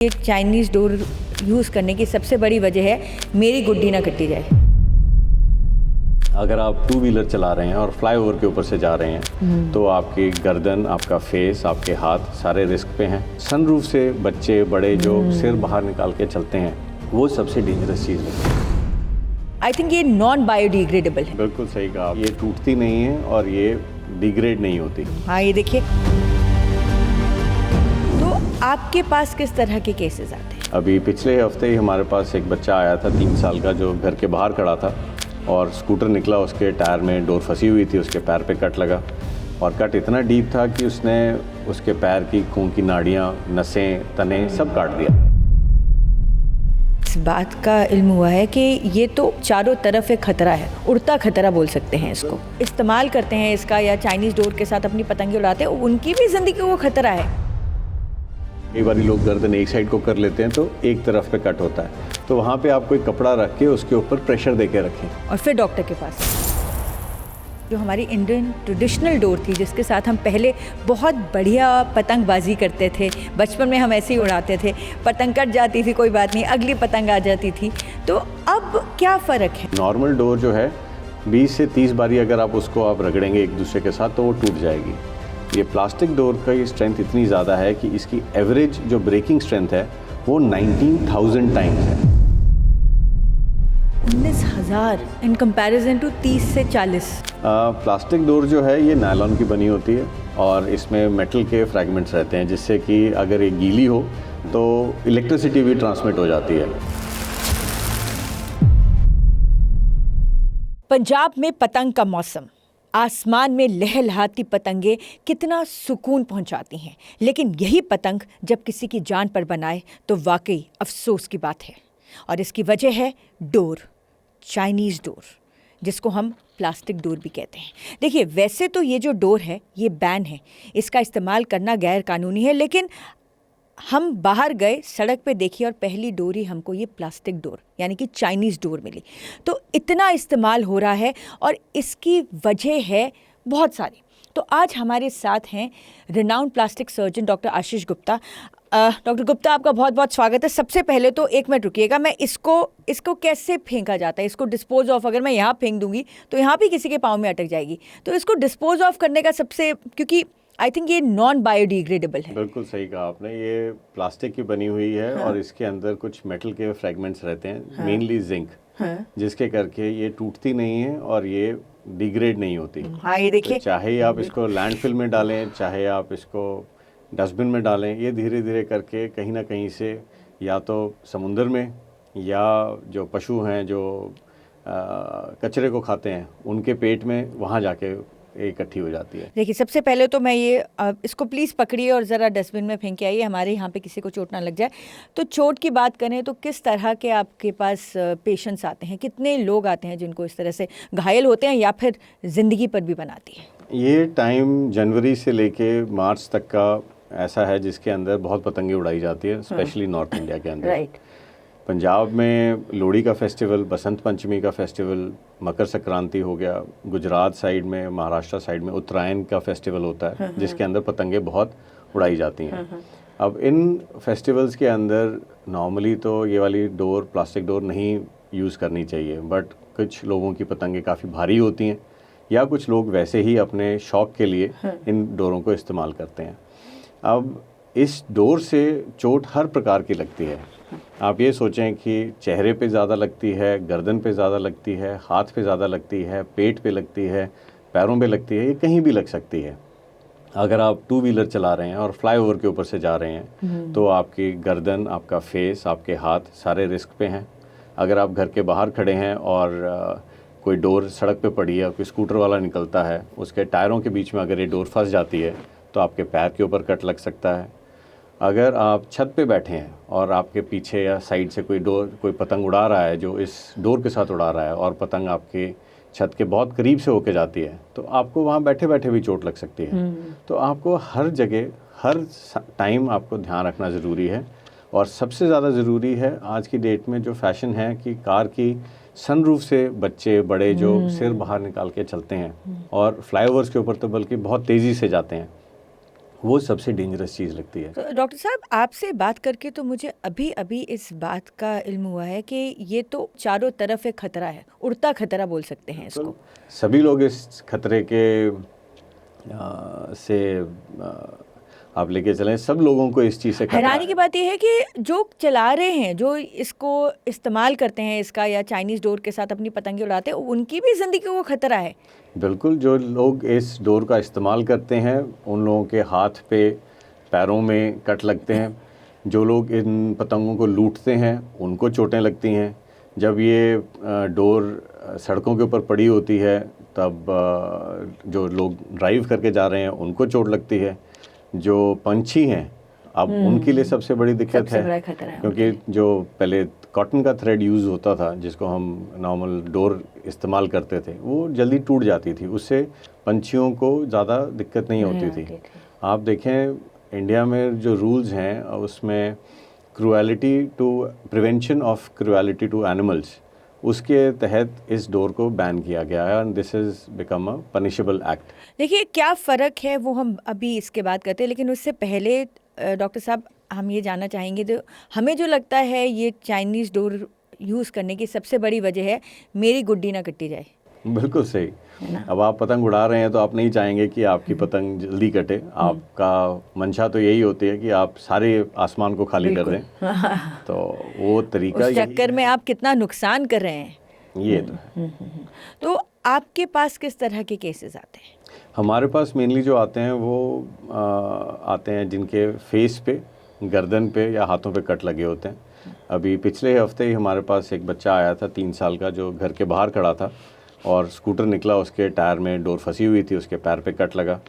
ये Chinese door use करने की सबसे बड़ी वजह है मेरी गुड्डी ना कटी जाए। अगर आप टू व्हीलर चला रहे हैं और फ्लाईओवर के ऊपर से जा रहे हैं तो आपकी गर्दन, आपका फेस, आपके हाथ सारे रिस्क पे हैं। सनरूफ से बच्चे बड़े जो सिर बाहर निकाल के चलते हैं वो सबसे डेंजरस चीज़ है। आई थिंक ये नॉन बायोडिग्रेडेबल है। बिल्कुल सही कहा, ये टूटती नहीं है और ये डिग्रेड नहीं होती। हाँ, ये देखिए। तो आपके पास किस तरह के केसेस आते हैं? अभी पिछले हफ्ते ही हमारे पास एक बच्चा आया था 3 साल का जो घर के बाहर खड़ा था और स्कूटर निकला, उसके टायर में डोर फंसी हुई थी, उसके पैर पे कट लगा और कट इतना डीप था कि उसने उसके पैर की खून की नाड़ियाँ, नसें, तने सब काट दिया। इस बात का इल्म हुआ है कि ये तो चारों तरफ एक खतरा है, उड़ता खतरा बोल सकते हैं इसको। इस्तेमाल करते हैं इसका या चाइनीज़ डोर के साथ अपनी पतंगे उड़ाते हैं, उनकी भी ज़िंदगी को खतरा है। कई बार लोग गर्दन एक साइड को कर लेते हैं तो एक तरफ पे कट होता है, तो वहाँ पे आप कोई कपड़ा रख के उसके ऊपर प्रेशर दे के रखें और फिर डॉक्टर के पास। जो हमारी इंडियन ट्रेडिशनल डोर थी जिसके साथ हम पहले बहुत बढ़िया पतंगबाजी करते थे, बचपन में हम ऐसे ही उड़ाते थे, पतंग कट जाती थी कोई बात नहीं, अगली पतंग आ जाती थी, तो अब क्या फ़र्क है? नॉर्मल डोर जो है 20 से 30 बारी अगर आप उसको आप रगड़ेंगे एक दूसरे के साथ तो वो टूट जाएगी। ये प्लास्टिक डोर का ये स्ट्रेंथ इतनी ज़्यादा है कि इसकी एवरेज जो ब्रेकिंग स्ट्रेंथ है वो 19,000 टाइम्स है। 19,000 इन कंपैरिजन टू 30 से 40। प्लास्टिक डोर जो है ये नायलॉन की बनी होती है और इसमें मेटल के फ्रैगमेंट्स रहते हैं जिससे कि अगर ये गीली हो तो इलेक्ट्रिसिटी भी ट्रांसमिट हो जाती है। पंजाब में पतंग का मौसम, आसमान में लहलहाती पतंगे कितना सुकून पहुंचाती हैं, लेकिन यही पतंग जब किसी की जान पर बनाए तो वाकई अफसोस की बात है। और इसकी वजह है डोर, चाइनीज़ डोर, जिसको हम प्लास्टिक डोर भी कहते हैं। देखिए, वैसे तो ये जो डोर है ये बैन है, इसका इस्तेमाल करना गैर कानूनी है, लेकिन हम बाहर गए, सड़क पे देखी और पहली डोर ही हमको ये प्लास्टिक डोर यानी कि चाइनीज़ डोर मिली। तो इतना इस्तेमाल हो रहा है और इसकी वजह है बहुत सारी। तो आज हमारे साथ हैं renowned plastic surgeon doctor Ashish Gupta. Doctor Gupta, आपका बहुत बहुत स्वागत है। सबसे पहले तो एक मिनट रुकिएगा, मैं इसको कैसे फेंका जाता है? इसको डिस्पोज ऑफ, अगर मैं यहाँ फेंक दूंगी तो यहाँ भी किसी के पाँव में अटक जाएगी, तो इसको डिस्पोज ऑफ करने का सबसे, क्योंकि आई थिंक ये नॉन बायोडिग्रेडेबल है। बिल्कुल सही कहा आपने, ये प्लास्टिक की बनी हुई है। हाँ। और इसके अंदर कुछ मेटल के फ्रैगमेंट्स रहते हैं, हाँ। मेनली जिंक, हाँ। जिसके करके ये टूटती नहीं है और ये डिग्रेड नहीं होती। हाँ, ये देखिए। तो चाहे आप इसको लैंडफिल में डालें, चाहे आप इसको डस्टबिन में डालें, ये धीरे धीरे करके कहीं ना कहीं से या तो समुंदर में या जो पशु हैं जो कचरे को खाते हैं उनके पेट में वहाँ जाके इकट्ठी हो जाती है। देखिए, सबसे पहले तो मैं ये इसको प्लीज़ पकड़िए और ज़रा डस्टबिन में फेंक के आइए, हमारे यहाँ पे किसी को चोट ना लग जाए। तो चोट की बात करें तो किस तरह के आपके पास पेशेंट्स आते हैं, कितने लोग आते हैं जिनको इस तरह से घायल होते हैं या फिर ज़िंदगी पर भी बनाती है? ये टाइम जनवरी से लेके मार्च तक का ऐसा है जिसके अंदर बहुत पतंगे उड़ाई जाती है, स्पेशली नॉर्थ इंडिया के अंदर। राइट। पंजाब में लोहड़ी का फेस्टिवल, बसंत पंचमी का फेस्टिवल, मकर संक्रांति हो गया, गुजरात साइड में, महाराष्ट्र साइड में उत्तरायण का फेस्टिवल होता है जिसके अंदर पतंगे बहुत उड़ाई जाती हैं। अब इन फेस्टिवल्स के अंदर नॉर्मली तो ये वाली डोर, प्लास्टिक डोर नहीं यूज़ करनी चाहिए, बट कुछ लोगों की पतंगे काफ़ी भारी होती हैं या कुछ लोग वैसे ही अपने शौक़ के लिए इन डोरों को इस्तेमाल करते हैं। अब इस डोर से चोट हर प्रकार की लगती है। आप ये सोचें कि चेहरे पे ज़्यादा लगती है, गर्दन पे ज़्यादा लगती है, हाथ पे ज़्यादा लगती है, पेट पे लगती है, पैरों पे लगती है, ये कहीं भी लग सकती है। अगर आप टू व्हीलर चला रहे हैं और फ्लाईओवर के ऊपर से जा रहे हैं तो आपकी गर्दन, आपका फेस, आपके हाथ सारे रिस्क पे हैं। अगर आप घर के बाहर खड़े हैं और कोई डोर सड़क पे पड़ी है, कोई स्कूटर वाला निकलता है, उसके टायरों के बीच में अगर ये डोर फंस जाती है तो आपके पैर के ऊपर कट लग सकता है। अगर आप छत पे बैठे हैं और आपके पीछे या साइड से कोई पतंग उड़ा रहा है जो इस डोर के साथ उड़ा रहा है और पतंग आपके छत के बहुत करीब से होके जाती है तो आपको वहाँ बैठे बैठे भी चोट लग सकती है। तो आपको हर जगह, हर टाइम आपको ध्यान रखना ज़रूरी है। और सबसे ज़्यादा ज़रूरी है आज की डेट में जो फैशन है कि कार की सनरूफ से बच्चे बड़े जो सिर बाहर निकाल के चलते हैं और फ्लाईओवर्स के ऊपर तो बल्कि बहुत तेज़ी से जाते हैं, वो सबसे डेंजरस चीज़ लगती है। तो डॉक्टर साहब, आपसे बात करके तो मुझे अभी अभी इस बात का इल्म हुआ है कि ये तो चारों तरफ एक खतरा है, उड़ता खतरा बोल सकते हैं इसको। सभी लोग इस खतरे के से आप लेके चलें, सब लोगों को इस चीज़ से खतरा हैरानी है। की बात यह है कि जो चला रहे हैं, जो इसको इस्तेमाल करते हैं इसका, या चाइनीज़ डोर के साथ अपनी पतंगे उड़ाते हैं, उनकी भी ज़िंदगी को खतरा है। बिल्कुल, जो लोग इस डोर का इस्तेमाल करते हैं उन लोगों के हाथ पे पैरों में कट लगते हैं। जो लोग इन पतंगों को लूटते हैं उनको चोटें लगती हैं। जब ये डोर सड़कों के ऊपर पड़ी होती है तब जो लोग ड्राइव करके जा रहे हैं उनको चोट लगती है। जो पंछी हैं अब उनके लिए सबसे बड़ी दिक्कत सबसे बड़ा है, खतरा है क्योंकि जो पहले कॉटन का थ्रेड यूज़ होता था जिसको हम नॉर्मल डोर इस्तेमाल करते थे, वो जल्दी टूट जाती थी, उससे पंछियों को ज़्यादा दिक्कत नहीं होती थी। आप देखें इंडिया में जो रूल्स हैं उसमें prevention of cruelty to animals, उसके तहत इस डोर को बैन किया गया है and this is become a punishable act. देखिए क्या फ़र्क है वो हम अभी इसके बात करते हैं, लेकिन उससे पहले डॉक्टर साहब हम ये जानना चाहेंगे, तो हमें जो लगता है ये चाइनीज़ डोर यूज़ करने की सबसे बड़ी वजह है मेरी गुड्डी ना कटी जाए। बिल्कुल सही। अब आप पतंग उड़ा रहे हैं तो आप नहीं चाहेंगे कि आपकी पतंग जल्दी कटे। आपका मंशा तो यही होती है कि आप सारे आसमान को खाली कर दें। तो वो तरीका उस चक्कर में आप कितना नुकसान कर रहे हैं। ये तो है। तो आपके पास किस तरह के केसेस आते हैं? हमारे पास मेनली जो आते हैं वो आते हैं जिनके फेस पे, गर्दन पे या हाथों पे कट लगे होते हैं। अभी पिछले हफ्ते ही हमारे पास एक बच्चा आया था 3 साल का, जो घर के बाहर खड़ा था और स्कूटर निकला, उसके टायर में डोर फंसी हुई थी, उसके पैर पे कट लगा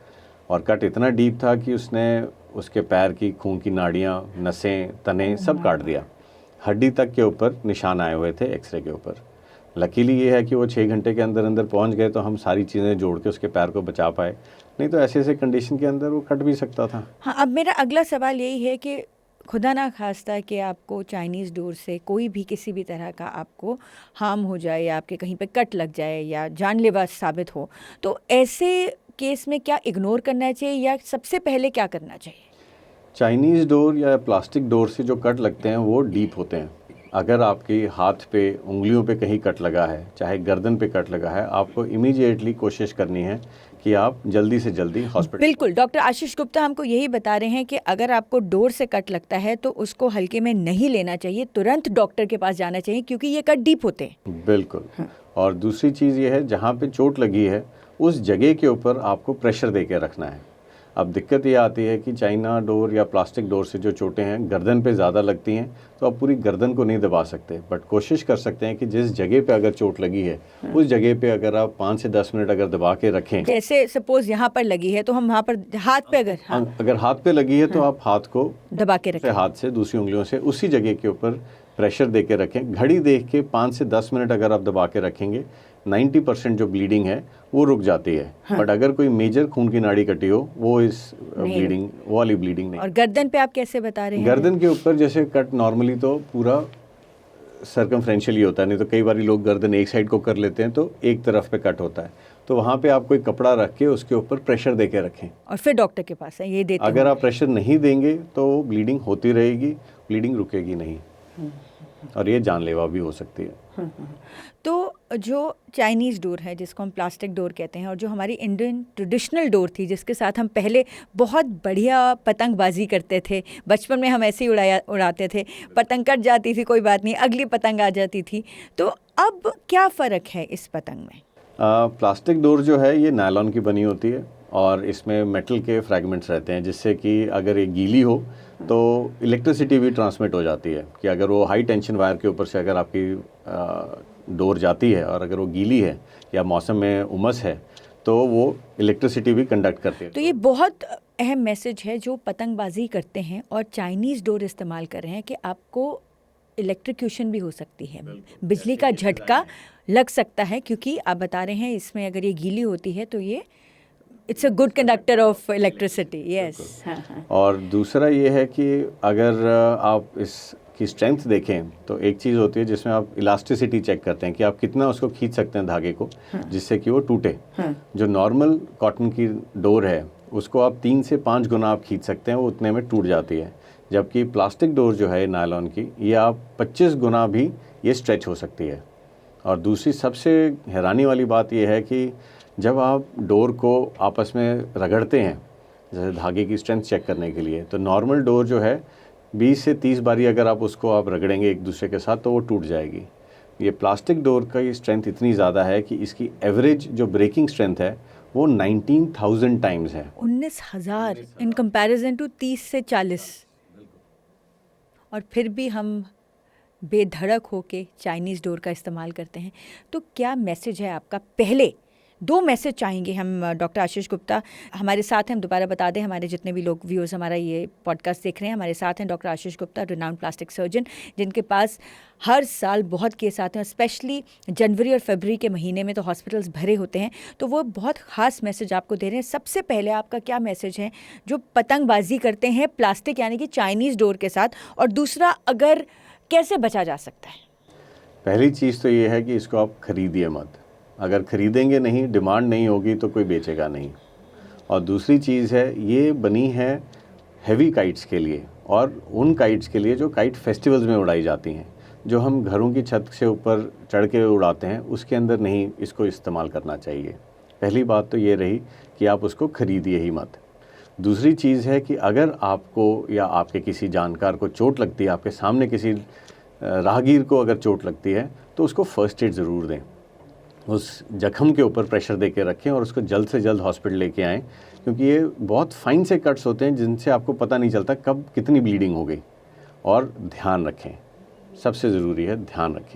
और कट इतना डीप था कि उसने उसके पैर की खून की नाड़ियाँ, नसें, तने सब काट दिया। हड्डी तक के ऊपर निशान आए हुए थे एक्सरे के ऊपर। लकीली ये है कि वो 6 घंटे के अंदर अंदर पहुंच गए, तो हम सारी चीज़ें जोड़ के उसके पैर को बचा पाए, नहीं तो ऐसे ऐसे कंडीशन के अंदर वो कट भी सकता था। हाँ, अब मेरा अगला सवाल यही है कि खुदा ना खास्ता कि आपको चाइनीज़ डोर से कोई भी किसी भी तरह का आपको हार्म हो जाए या आपके कहीं पे कट लग जाए या जानलेवा साबित हो, तो ऐसे केस में क्या इग्नोर करना चाहिए या सबसे पहले क्या करना चाहिए? चाइनीज़ डोर या प्लास्टिक डोर से जो कट लगते हैं वो डीप होते हैं। अगर आपके हाथ पे, उंगलियों पे कहीं कट लगा है, चाहे गर्दन पे कट लगा है, आपको इमीडिएटली कोशिश करनी है कि आप जल्दी से जल्दी हॉस्पिटल। बिल्कुल, डॉक्टर आशीष गुप्ता हमको यही बता रहे हैं कि अगर आपको डोर से कट लगता है तो उसको हल्के में नहीं लेना चाहिए, तुरंत डॉक्टर के पास जाना चाहिए क्योंकि ये कट डीप होते हैं। बिल्कुल। और दूसरी चीज़ ये है, जहाँ पे चोट लगी है उस जगह के ऊपर आपको प्रेशर दे के रखना है। अब दिक्कत ये आती है कि चाइना डोर या प्लास्टिक डोर से जो चोटें हैं गर्दन पे ज़्यादा लगती हैं, तो आप पूरी गर्दन को नहीं दबा सकते, बट कोशिश कर सकते हैं कि जिस जगह पे अगर चोट लगी है उस जगह पे अगर आप 5 से 10 मिनट अगर दबा के रखें। जैसे सपोज यहाँ पर लगी है तो हम वहाँ पर हाथ पे अगर हाथ पे लगी है तो आप हाथ को दबा के रखें, हाथ से दूसरी उंगलियों से उसी जगह के ऊपर प्रेशर दे के रखें। घड़ी देख के 5 से 10 मिनट अगर आप दबा के रखेंगे, 90% जो ब्लीडिंग है वो रुक जाती है। बट अगर कोई मेजर खून की नाड़ी कटी हो, वो इस ब्लीडिंग, वो वाली ब्लीडिंग नहीं। और गर्दन पे आप कैसे बता रहे हैं? गर्दन के ऊपर जैसे कट नॉर्मली तो पूरा सर्कमफ्रेंशियल होता है, नहीं तो कई बार लोग गर्दन एक साइड को कर लेते हैं तो एक तरफ पे कट होता है, तो वहाँ पे आप कोई कपड़ा रख के उसके ऊपर प्रेशर दे के रखें और फिर डॉक्टर के पास है ये देते अगर आप प्रेशर नहीं देंगे तो ब्लीडिंग होती रहेगी, ब्लीडिंग रुकेगी नहीं और ये जानलेवा भी हो सकती है। तो जो चाइनीज़ डोर है जिसको हम प्लास्टिक डोर कहते हैं, और जो हमारी इंडियन ट्रेडिशनल डोर थी जिसके साथ हम पहले बहुत बढ़िया पतंगबाजी करते थे, बचपन में हम ऐसे ही उड़ाते थे, पतंग कट जाती थी कोई बात नहीं, अगली पतंग आ जाती थी, तो अब क्या फ़र्क है इस पतंग में? प्लास्टिक डोर जो है ये नायलॉन की बनी होती है और इसमें मेटल के फ्रैगमेंट्स रहते हैं, जिससे कि अगर ये गीली हो तो इलेक्ट्रिसिटी भी ट्रांसमिट हो जाती है, कि अगर वो हाई टेंशन वायर के ऊपर से अगर आपकी डोर जाती है और अगर वो गीली है या मौसम में उमस है तो वो इलेक्ट्रिसिटी भी कंडक्ट करती है। तो ये बहुत अहम मैसेज है जो पतंगबाजी करते हैं और चाइनीज़ डोर इस्तेमाल कर रहे हैं कि आपको इलेक्ट्रिक्यूशन भी हो सकती है, बिजली का झटका लग सकता है, क्योंकि आप बता रहे हैं इसमें अगर ये गीली होती है तो ये it's a good conductor of electricity. Yes. और दूसरा ये है कि अगर आप इसकी स्ट्रेंथ देखें तो एक चीज़ होती है जिसमें आप इलास्टिसिटी चेक करते हैं कि आप कितना उसको खींच सकते हैं धागे को जिससे कि वो टूटे। जो नॉर्मल कॉटन की डोर है उसको आप 3 से 5 गुना आप खींच सकते हैं, वो उतने में टूट जाती है। जबकि प्लास्टिक डोर जो है नायलॉन की, ये आप 25 गुना भी ये स्ट्रेच हो सकती है। और दूसरी सबसे हैरानी वाली बात ये है कि जब आप डोर को आपस में रगड़ते हैं, जैसे धागे की स्ट्रेंथ चेक करने के लिए, तो नॉर्मल डोर जो है 20 से 30 बारी अगर आप उसको आप रगड़ेंगे एक दूसरे के साथ तो वो टूट जाएगी। ये प्लास्टिक डोर का ये स्ट्रेंथ इतनी ज़्यादा है कि इसकी एवरेज जो ब्रेकिंग स्ट्रेंथ है वो 19,000 टाइम्स है। 19,000 इन कंपैरिजन टू 30 से 40। और फिर भी हम बेधड़क होके चाइनीज़ डोर का इस्तेमाल करते हैं। तो क्या मैसेज है आपका? पहले 2 मैसेज चाहेंगे हम। डॉक्टर आशीष गुप्ता हमारे साथ हैं, हम दोबारा बता दें हमारे जितने भी लोग व्यूअर्स हमारा ये पॉडकास्ट देख रहे हैं, हमारे साथ हैं doctor Ashish Gupta, renowned plastic surgeon, जिनके पास हर साल बहुत केस आते हैं, स्पेशली जनवरी और फरवरी के महीने में तो हॉस्पिटल्स भरे होते हैं। तो वो बहुत ख़ास मैसेज आपको दे रहे हैं। सबसे पहले आपका क्या मैसेज है जो पतंगबाजी करते हैं प्लास्टिक यानी कि चाइनीज़ डोर के साथ, और दूसरा अगर कैसे बचा जा सकता है? पहली चीज़ तो ये है कि इसको आप खरीदिए मत। अगर ख़रीदेंगे नहीं, डिमांड नहीं होगी तो कोई बेचेगा नहीं। और दूसरी चीज़ है, ये बनी है हैवी काइट्स के लिए और उन काइट्स के लिए जो काइट फेस्टिवल्स में उड़ाई जाती हैं। जो हम घरों की छत से ऊपर चढ़ के उड़ाते हैं उसके अंदर नहीं इसको इस्तेमाल करना चाहिए। पहली बात तो ये रही कि आप उसको ख़रीदिए ही मत। दूसरी चीज़ है कि अगर आपको या आपके किसी जानकार को चोट लगती है, आपके सामने किसी राहगीर को अगर चोट लगती है तो उसको फ़र्स्ट एड ज़रूर दें। उस जख्म के ऊपर प्रेशर दे के रखें और उसको जल्द से जल्द हॉस्पिटल लेके आएँ, क्योंकि ये बहुत फाइन से कट्स होते हैं जिनसे आपको पता नहीं चलता कब कितनी ब्लीडिंग हो गई। और ध्यान रखें, सबसे ज़रूरी है ध्यान रखें।